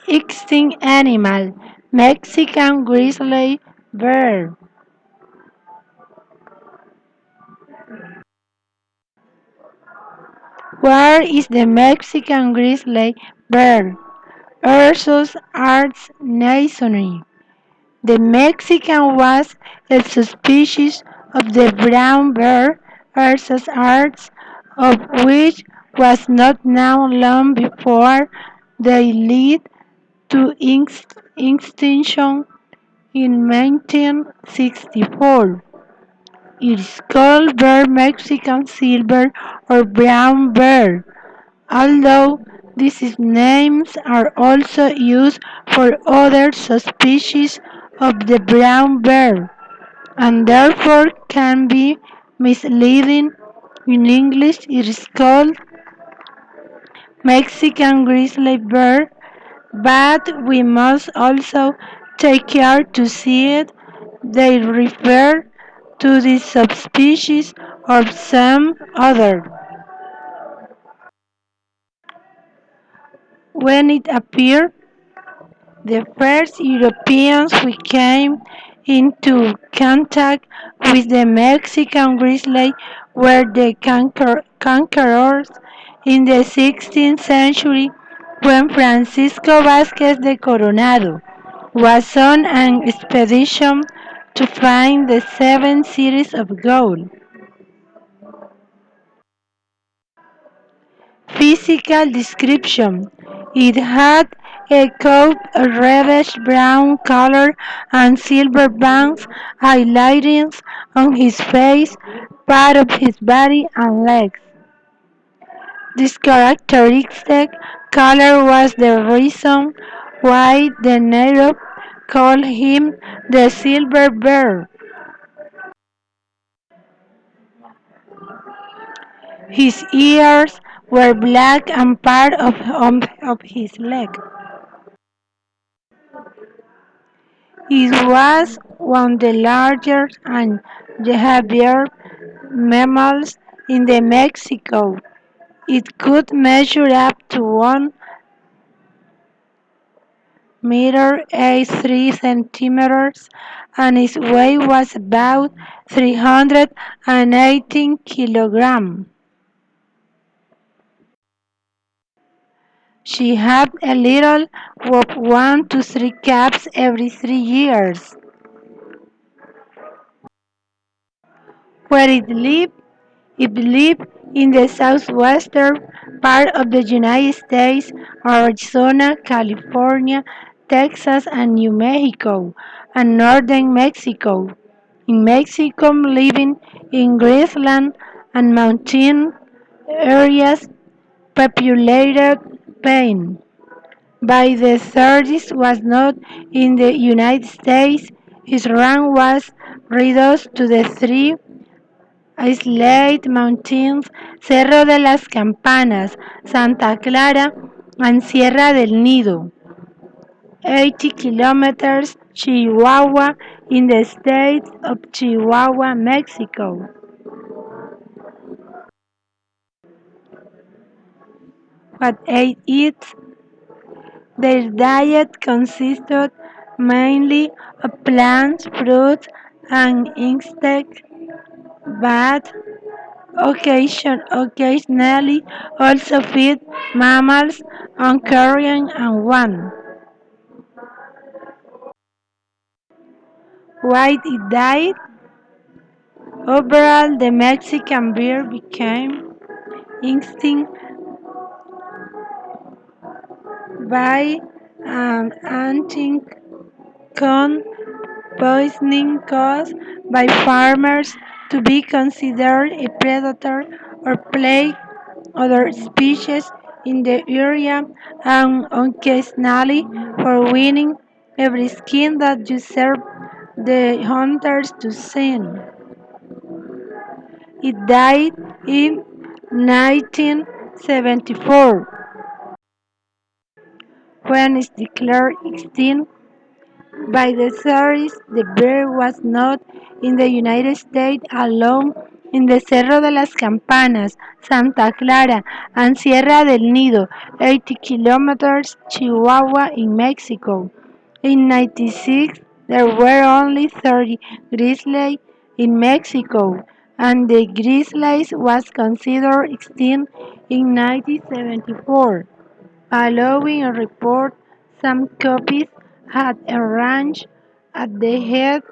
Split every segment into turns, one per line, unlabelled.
Extinct animal, Mexican grizzly bear. Where is the Mexican grizzly bear? Ursus arts nationally. The Mexican was a subspecies of the brown bear, Ursus arts, of which was not known long before they led to extinction in 1964. It is called bear Mexican silver or brown bear, although these names are also used for other subspecies of the brown bear and therefore can be misleading. In English, it is called Mexican grizzly bear, but we must also take care to see it. They refer to the subspecies or some other. When it appeared, the first Europeans who came into contact with the Mexican grizzly were the conquerors in the 16th century when Francisco Vázquez de Coronado was on an expedition to find the seven cities of gold. Physical description: it had a coat of reddish brown color and silver bands highlighting on his face, part of his body and legs. This characteristic color was the reason why the natives called him the Silver Bear. His ears were black and part of his leg. It was one of the largest and heavier mammals in the Mexico. It could measure up to 1 meter 83 centimeters and its weight was about 318 kilograms. She had a little of 1 to 3 calves every 3 years. Where it lived in the southwestern part of the United States, Arizona, California, Texas, and New Mexico, and northern Mexico. In Mexico, living in grassland and mountain areas populated plain. By the 30s was not in the United States. His rank was reduced to the three isolated mountains Cerro de las Campanas, Santa Clara, and Sierra del Nido. 80 kilometers Chihuahua in the state of Chihuahua, Mexico. What ate it? Their diet consisted mainly of plants, fruits, and insects, but occasionally also feed mammals on carrion and one. Why it died? Overall, the Mexican bear became extinct by an anti-con poisoning caused by farmers to be considered a predator or plague other species in the area and occasionally for winning every skin that usurped the hunters to sin. It died in 1974 when it's declared extinct by the authorities. The bear was not in the United States alone. in the Cerro de las Campanas, Santa Clara, and Sierra del Nido, 80 kilometers, Chihuahua in Mexico. In 96, there were only 30 grizzlies in Mexico, and the grizzlies was considered extinct in 1974, allowing a report some copies had a ranch at the head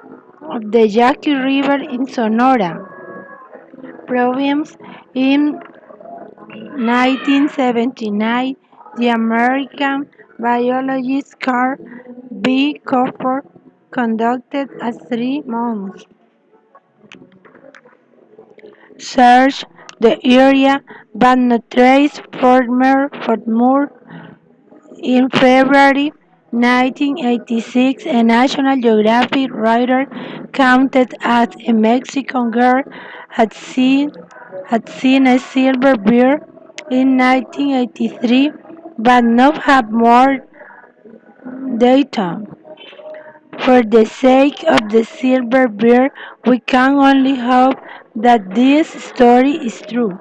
of the Yaqui River in Sonora province in 1979. The American biologist Carl B. Cooper conducted a 3 month search the area but no trace for more. In February 1986, a National Geographic writer counted as a Mexican girl had seen had seen a silver bear in 1983, but not have more data. For the sake of the silver bear, we can only hope that this story is true.